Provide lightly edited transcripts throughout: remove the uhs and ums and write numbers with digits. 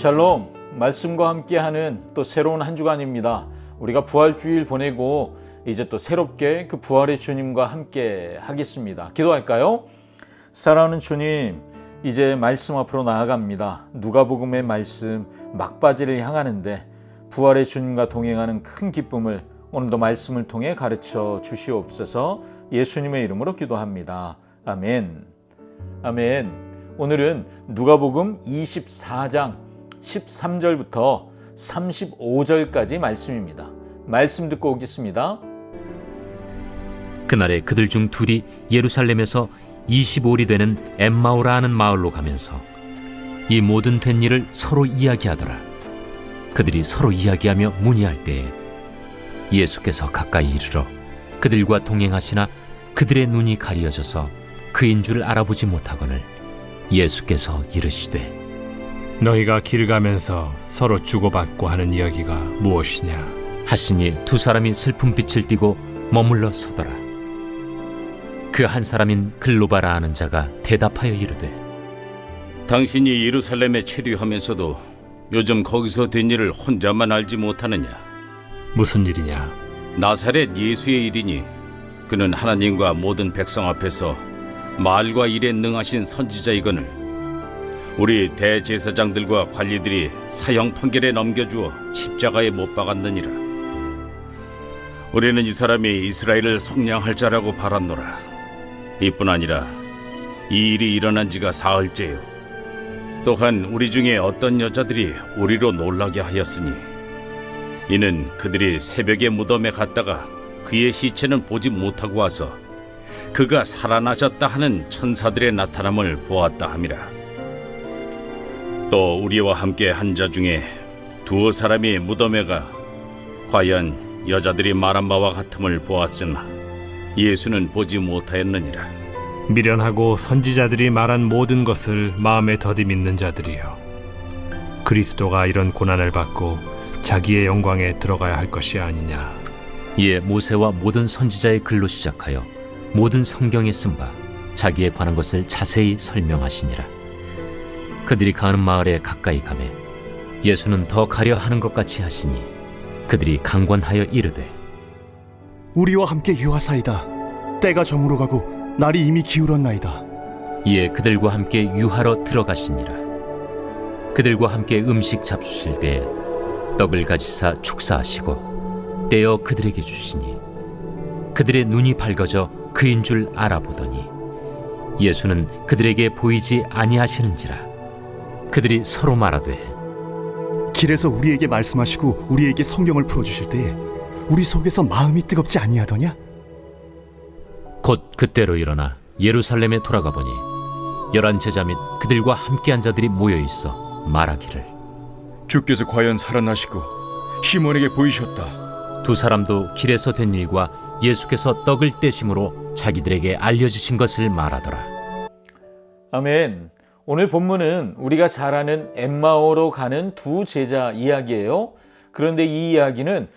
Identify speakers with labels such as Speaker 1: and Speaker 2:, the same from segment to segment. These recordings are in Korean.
Speaker 1: 샬롬, 말씀과 함께하는 또 새로운 한 주간입니다. 우리가 부활주일 보내고 이제 또 새롭게 그 부활의 주님과 함께 하겠습니다. 기도할까요? 사랑하는 주님, 이제 말씀 앞으로 나아갑니다. 누가복음의 말씀 막바지를 향하는데 부활의 주님과 동행하는 큰 기쁨을 오늘도 말씀을 통해 가르쳐 주시옵소서. 예수님의 이름으로 기도합니다. 아멘. 아멘. 오늘은 누가복음 24장 13절부터 35절까지 말씀입니다. 말씀 듣고 오겠습니다.
Speaker 2: 그날에 그들 중 둘이 예루살렘에서 25里되는 엠마오라 하는 마을로 가면서 이 모든 된 일을 서로 이야기하더라. 그들이 서로 이야기하며 문의할 때에 예수께서 가까이 이르러 그들과 동행하시나 그들의 눈이 가리어져서 그인 줄 알아보지 못하거늘 예수께서 이르시되
Speaker 3: 너희가 길 가면서 서로 주고받고 하는 이야기가 무엇이냐
Speaker 2: 하시니 두 사람이 슬픈 빛을 띠고 머물러 서더라. 그 한 사람인 글로바라 하는 자가 대답하여 이르되
Speaker 4: 당신이 예루살렘에 체류하면서도 요즘 거기서 된 일을 혼자만 알지 못하느냐?
Speaker 3: 무슨 일이냐?
Speaker 4: 나사렛 예수의 일이니 그는 하나님과 모든 백성 앞에서 말과 일에 능하신 선지자이거늘 우리 대제사장들과 관리들이 사형 판결에 넘겨주어 십자가에 못 박았느니라. 우리는 이 사람이 이스라엘을 속량할 자라고 바랐노라. 이뿐 아니라 이 일이 일어난 지가 사흘째요. 또한 우리 중에 어떤 여자들이 우리로 놀라게 하였으니 이는 그들이 새벽에 무덤에 갔다가 그의 시체는 보지 못하고 와서 그가 살아나셨다 하는 천사들의 나타남을 보았다 함이라. 또 우리와 함께 한 자 중에 두어 사람이 무덤에 가 과연 여자들이 말한 바와 같음을 보았으나 예수는 보지 못하였느니라.
Speaker 3: 미련하고 선지자들이 말한 모든 것을 마음에 더디 믿는 자들이여, 그리스도가 이런 고난을 받고 자기의 영광에 들어가야 할 것이 아니냐.
Speaker 2: 이에 모세와 모든 선지자의 글로 시작하여 모든 성경에 쓴 바 자기에 관한 것을 자세히 설명하시니라. 그들이 가는 마을에 가까이 가매 예수는 더 가려 하는 것 같이 하시니 그들이 강권하여 이르되
Speaker 5: 우리와 함께 유하사이다. 때가 저물어 가고 날이 이미 기울었나이다.
Speaker 2: 이에 그들과 함께 유하러 들어가시니라. 그들과 함께 음식 잡수실 때에 떡을 가지사 축사하시고 떼어 그들에게 주시니 그들의 눈이 밝아져 그인 줄 알아보더니 예수는 그들에게 보이지 아니하시는지라. 그들이 서로 말하되
Speaker 5: 길에서 우리에게 말씀하시고 우리에게 성경을 풀어주실 때에 우리 속에서 마음이 뜨겁지 아니하더냐?
Speaker 2: 곧 그때로 일어나 예루살렘에 돌아가 보니 11 제자 및 그들과 함께한 자들이 모여있어 말하기를
Speaker 6: 주께서 과연 살아나시고 시몬에게 보이셨다.
Speaker 2: 두 사람도 길에서 된 일과 예수께서 떡을 떼심으로 자기들에게 알려주신 것을 말하더라.
Speaker 1: 아멘. 오늘 본문은 우리가 잘 아는 엠마오로 가는 두 제자 이야기예요. 그런데 이 이야기는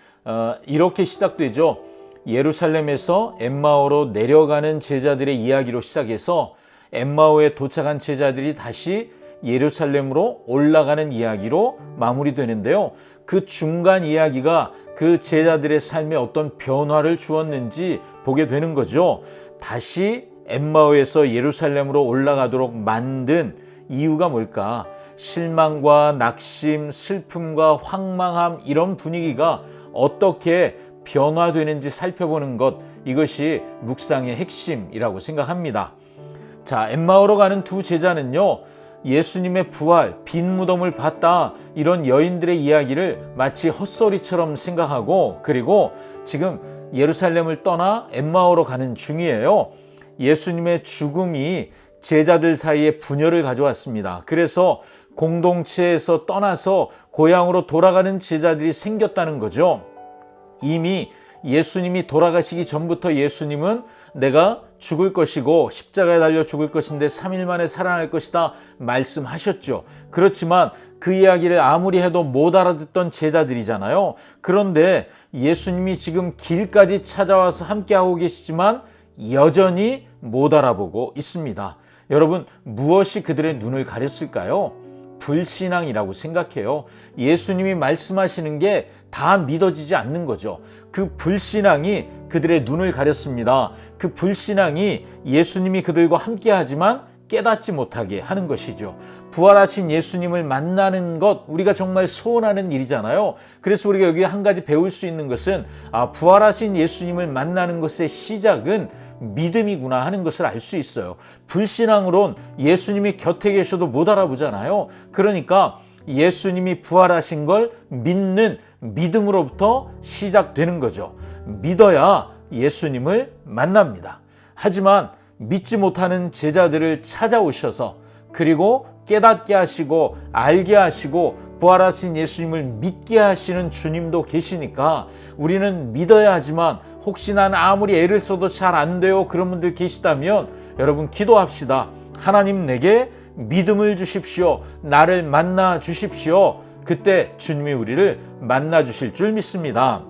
Speaker 1: 이렇게 시작되죠. 예루살렘에서 엠마오로 내려가는 제자들의 이야기로 시작해서 엠마오에 도착한 제자들이 다시 예루살렘으로 올라가는 이야기로 마무리되는데요. 그 중간 이야기가 그 제자들의 삶에 어떤 변화를 주었는지 보게 되는 거죠. 다시 엠마오에서 예루살렘으로 올라가도록 만든 이유가 뭘까? 실망과 낙심, 슬픔과 황망함, 이런 분위기가 어떻게 변화되는지 살펴보는 것, 이것이 묵상의 핵심이라고 생각합니다. 자, 엠마오로 가는 두 제자는요, 예수님의 부활, 빈 무덤을 봤다, 이런 여인들의 이야기를 마치 헛소리처럼 생각하고, 그리고 지금 예루살렘을 떠나 엠마오로 가는 중이에요. 예수님의 죽음이 제자들 사이에 분열을 가져왔습니다. 그래서 공동체에서 떠나서 고향으로 돌아가는 제자들이 생겼다는 거죠. 이미 예수님이 돌아가시기 전부터 예수님은 내가 죽을 것이고 십자가에 달려 죽을 것인데 3일 만에 살아날 것이다 말씀하셨죠. 그렇지만 그 이야기를 아무리 해도 못 알아듣던 제자들이잖아요. 그런데 예수님이 지금 길까지 찾아와서 함께하고 계시지만 여전히 못 알아보고 있습니다. 여러분, 무엇이 그들의 눈을 가렸을까요? 불신앙이라고 생각해요. 예수님이 말씀하시는 게 다 믿어지지 않는 거죠. 그 불신앙이 그들의 눈을 가렸습니다. 그 불신앙이 예수님이 그들과 함께 하지만 깨닫지 못하게 하는 것이죠. 부활하신 예수님을 만나는 것, 우리가 정말 소원하는 일이잖아요. 그래서 우리가 여기 한 가지 배울 수 있는 것은 부활하신 예수님을 만나는 것의 시작은 믿음이구나 하는 것을 알 수 있어요. 불신앙으론 예수님이 곁에 계셔도 못 알아보잖아요. 그러니까 예수님이 부활하신 걸 믿는 믿음으로부터 시작되는 거죠. 믿어야 예수님을 만납니다. 하지만 믿지 못하는 제자들을 찾아오셔서 그리고 깨닫게 하시고 알게 하시고 부활하신 예수님을 믿게 하시는 주님도 계시니까 우리는 믿어야 하지만 혹시 난 아무리 애를 써도 잘 안 돼요 그런 분들 계시다면 여러분 기도합시다. 하나님 내게 믿음을 주십시오. 나를 만나 주십시오. 그때 주님이 우리를 만나 주실 줄 믿습니다.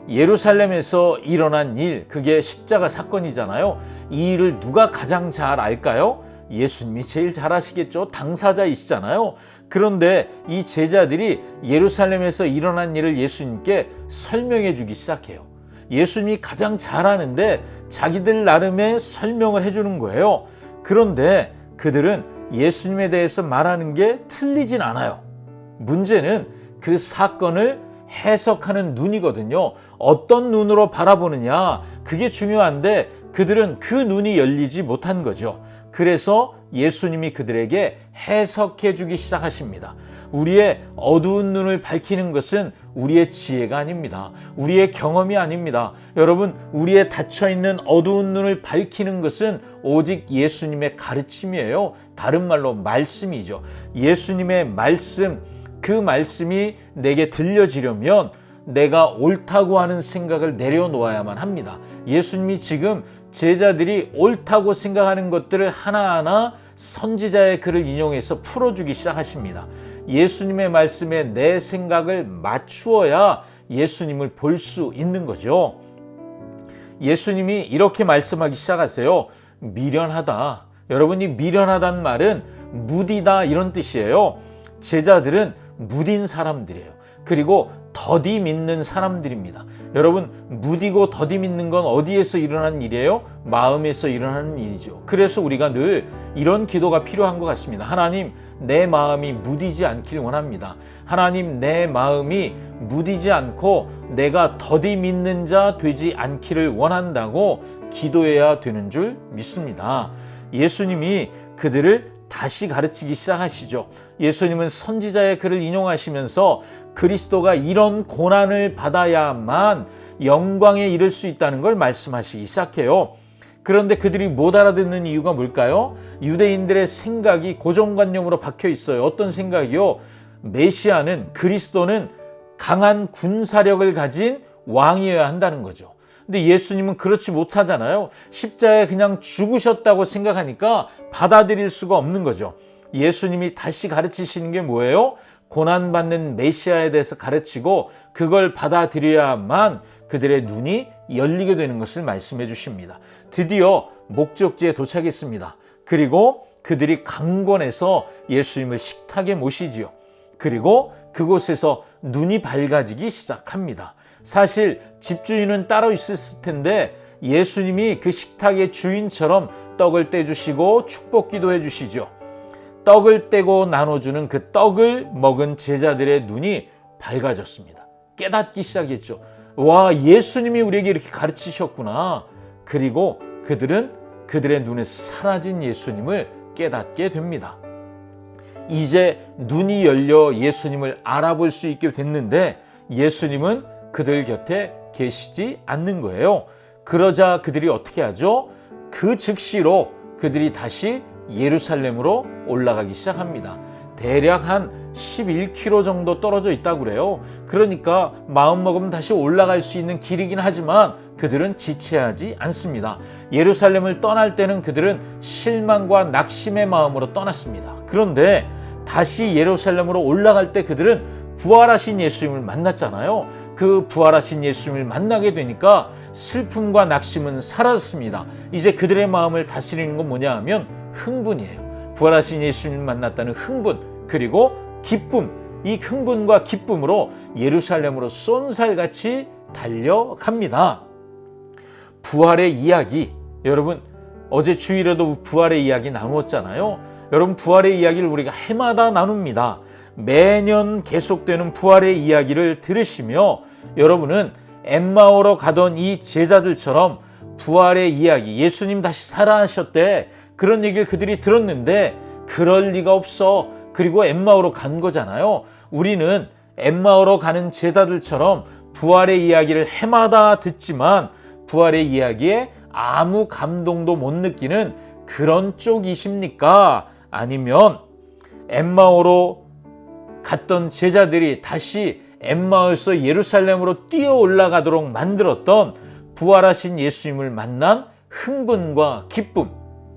Speaker 1: 예루살렘에서 일어난 일, 그게 십자가 사건이잖아요. 이 일을 누가 가장 잘 알까요? 예수님이 제일 잘 아시겠죠. 당사자이시잖아요. 그런데 이 제자들이 예루살렘에서 일어난 일을 예수님께 설명해 주기 시작해요. 예수님이 가장 잘 아는데 자기들 나름의 설명을 해주는 거예요. 그런데 그들은 예수님에 대해서 말하는 게 틀리진 않아요. 문제는 그 사건을 해석하는 눈이거든요. 어떤 눈으로 바라보느냐, 그게 중요한데 그들은 그 눈이 열리지 못한 거죠. 그래서 예수님이 그들에게 해석해 주기 시작하십니다. 우리의 어두운 눈을 밝히는 것은 우리의 지혜가 아닙니다. 우리의 경험이 아닙니다. 여러분, 우리의 닫혀있는 어두운 눈을 밝히는 것은 오직 예수님의 가르침이에요. 다른 말로 말씀이죠. 예수님의 말씀, 그 말씀이 내게 들려지려면 내가 옳다고 하는 생각을 내려놓아야만 합니다. 예수님이 지금 제자들이 옳다고 생각하는 것들을 하나하나 선지자의 글을 인용해서 풀어주기 시작하십니다. 예수님의 말씀에 내 생각을 맞추어야 예수님을 볼 수 있는 거죠. 예수님이 이렇게 말씀하기 시작하세요. 미련하다. 여러분이 미련하다는 말은 무디다 이런 뜻이에요. 제자들은 무딘 사람들이에요. 그리고 더디 믿는 사람들입니다. 여러분, 무디고 더디 믿는 건 어디에서 일어나는 일이에요? 마음에서 일어나는 일이죠. 그래서 우리가 늘 이런 기도가 필요한 것 같습니다. 하나님, 내 마음이 무디지 않길 원합니다. 하나님, 내 마음이 무디지 않고 내가 더디 믿는 자 되지 않기를 원한다고 기도해야 되는 줄 믿습니다. 예수님이 그들을 다시 가르치기 시작하시죠. 예수님은 선지자의 글을 인용하시면서 그리스도가 이런 고난을 받아야만 영광에 이를 수 있다는 걸 말씀하시기 시작해요. 그런데 그들이 못 알아듣는 이유가 뭘까요? 유대인들의 생각이 고정관념으로 박혀 있어요. 어떤 생각이요? 메시아는, 그리스도는 강한 군사력을 가진 왕이어야 한다는 거죠. 근데 예수님은 그렇지 못하잖아요. 십자가에 그냥 죽으셨다고 생각하니까 받아들일 수가 없는 거죠. 예수님이 다시 가르치시는 게 뭐예요? 고난받는 메시아에 대해서 가르치고 그걸 받아들여야만 그들의 눈이 열리게 되는 것을 말씀해 주십니다. 드디어 목적지에 도착했습니다. 그리고 그들이 강권해서 예수님을 식탁에 모시지요. 그리고 그곳에서 눈이 밝아지기 시작합니다. 사실 집주인은 따로 있었을 텐데 예수님이 그 식탁의 주인처럼 떡을 떼주시고 축복기도 해주시죠. 떡을 떼고 나눠주는 그 떡을 먹은 제자들의 눈이 밝아졌습니다. 깨닫기 시작했죠. 와, 예수님이 우리에게 이렇게 가르치셨구나. 그리고 그들은 그들의 눈에서 사라진 예수님을 깨닫게 됩니다. 이제 눈이 열려 예수님을 알아볼 수 있게 됐는데 예수님은 그들 곁에 계시지 않는 거예요. 그러자 그들이 어떻게 하죠? 그 즉시로 그들이 다시 예루살렘으로 올라가기 시작합니다. 대략 한 11km 정도 떨어져 있다고 그래요. 그러니까 마음먹으면 다시 올라갈 수 있는 길이긴 하지만 그들은 지체하지 않습니다. 예루살렘을 떠날 때는 그들은 실망과 낙심의 마음으로 떠났습니다. 그런데 다시 예루살렘으로 올라갈 때 그들은 부활하신 예수님을 만났잖아요. 그 부활하신 예수님을 만나게 되니까 슬픔과 낙심은 사라졌습니다. 이제 그들의 마음을 다스리는 건 뭐냐 하면 흥분이에요. 부활하신 예수님을 만났다는 흥분, 그리고 기쁨, 이 흥분과 기쁨으로 예루살렘으로 쏜살같이 달려갑니다. 부활의 이야기, 여러분 어제 주일에도 부활의 이야기 나누었잖아요. 여러분 부활의 이야기를 우리가 해마다 나눕니다. 매년 계속되는 부활의 이야기를 들으시며 여러분은 엠마오로 가던 이 제자들처럼 부활의 이야기, 예수님 다시 살아나셨대, 그런 얘기를 그들이 들었는데 그럴 리가 없어. 그리고 엠마오로 간 거잖아요. 우리는 엠마오로 가는 제자들처럼 부활의 이야기를 해마다 듣지만 부활의 이야기에 아무 감동도 못 느끼는 그런 쪽이십니까? 아니면 엠마오로 갔던 제자들이 다시 엠마오에서 예루살렘으로 뛰어 올라가도록 만들었던 부활하신 예수님을 만난 흥분과 기쁨,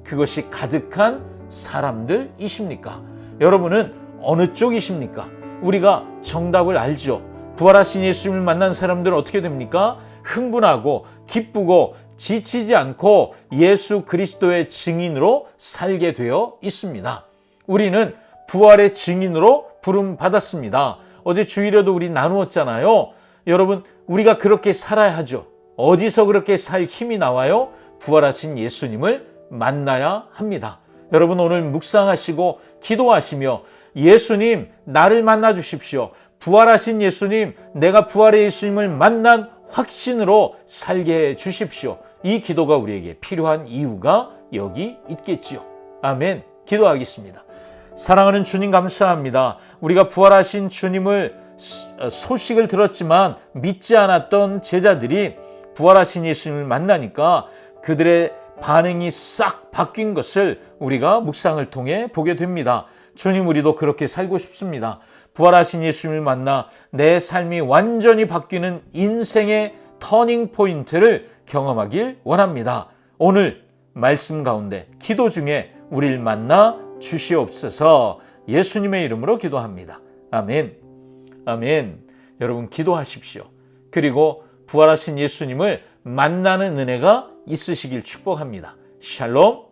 Speaker 1: 그것이 가득한 사람들이십니까? 여러분은 어느 쪽이십니까? 우리가 정답을 알죠. 부활하신 예수님을 만난 사람들은 어떻게 됩니까? 흥분하고 기쁘고 지치지 않고 예수 그리스도의 증인으로 살게 되어 있습니다. 우리는 부활의 증인으로 부름받았습니다. 어제 주일에도 우리 나누었잖아요. 여러분, 우리가 그렇게 살아야 하죠. 어디서 그렇게 살 힘이 나와요? 부활하신 예수님을 만나야 합니다. 여러분 오늘 묵상하시고 기도하시며 예수님 나를 만나 주십시오. 부활하신 예수님, 내가 부활의 예수님을 만난 확신으로 살게 해 주십시오. 이 기도가 우리에게 필요한 이유가 여기 있겠지요. 아멘. 기도하겠습니다. 사랑하는 주님 감사합니다. 우리가 부활하신 주님을 소식을 들었지만 믿지 않았던 제자들이 부활하신 예수님을 만나니까 그들의 반응이 싹 바뀐 것을 우리가 묵상을 통해 보게 됩니다. 주님, 우리도 그렇게 살고 싶습니다. 부활하신 예수님을 만나 내 삶이 완전히 바뀌는 인생의 터닝 포인트를 경험하길 원합니다. 오늘 말씀 가운데 기도 중에 우리를 만나 주시옵소서. 예수님의 이름으로 기도합니다. 아멘. 아멘. 여러분 기도하십시오. 그리고 부활하신 예수님을 만나는 은혜가 있으시길 축복합니다. 샬롬.